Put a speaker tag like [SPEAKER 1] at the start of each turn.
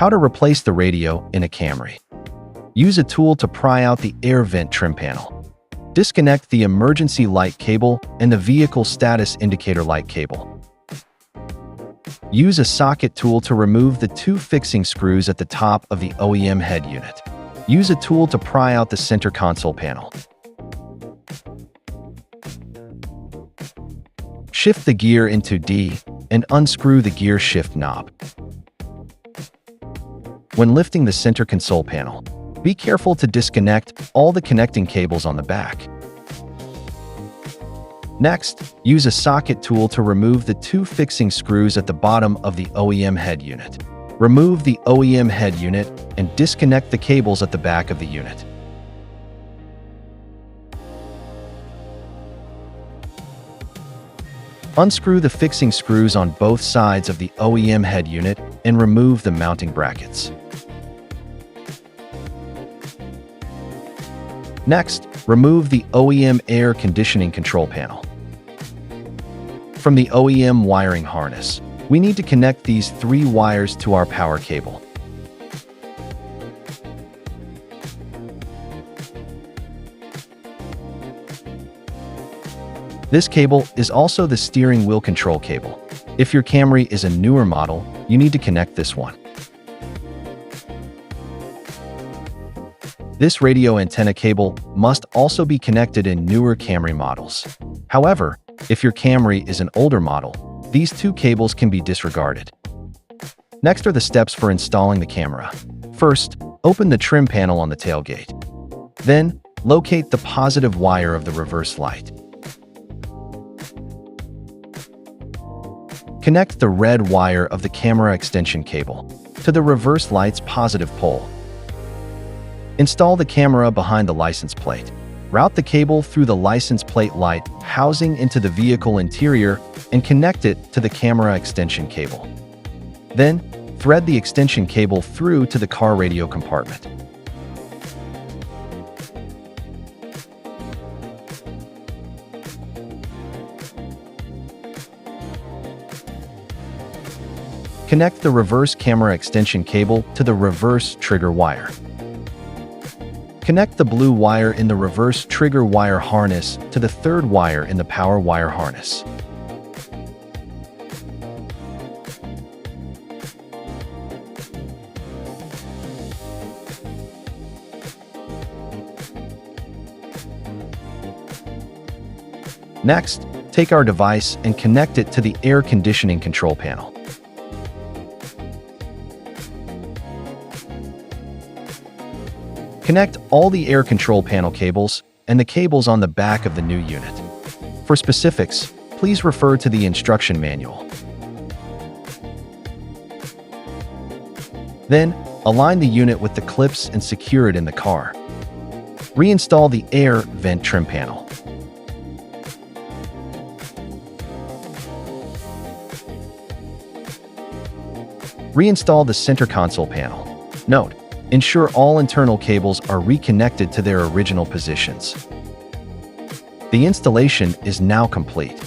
[SPEAKER 1] How to replace the radio in a Camry. Use a tool to pry out the air vent trim panel. Disconnect the emergency light cable and the vehicle status indicator light cable. Use a socket tool to remove the two fixing screws at the top of the OEM head unit. Use a tool to pry out the center console panel. Shift the gear into D and unscrew the gear shift knob. When lifting the center console panel, be careful to disconnect all the connecting cables on the back. Next, use a socket tool to remove the two fixing screws at the bottom of the OEM head unit. Remove the OEM head unit and disconnect the cables at the back of the unit. Unscrew the fixing screws on both sides of the OEM head unit and remove the mounting brackets. Next, remove the OEM air conditioning control panel. From the OEM wiring harness, we need to connect these 3 wires to our power cable. This cable is also the steering wheel control cable. If your Camry is a newer model, you need to connect this one. This radio antenna cable must also be connected in newer Camry models. However, if your Camry is an older model, these 2 cables can be disregarded. Next are the steps for installing the camera. First, open the trim panel on the tailgate. Then, locate the positive wire of the reverse light. Connect the red wire of the camera extension cable to the reverse light's positive pole. Install the camera behind the license plate. Route the cable through the license plate light housing into the vehicle interior and connect it to the camera extension cable. Then, thread the extension cable through to the car radio compartment. Connect the reverse camera extension cable to the reverse trigger wire. Connect the blue wire in the reverse trigger wire harness to the 3rd wire in the power wire harness. Next, take our device and connect it to the air conditioning control panel. Connect all the air control panel cables and the cables on the back of the new unit. For specifics, please refer to the instruction manual. Then, align the unit with the clips and secure it in the car. Reinstall the air vent trim panel. Reinstall the center console panel. Note: ensure all internal cables are reconnected to their original positions. The installation is now complete.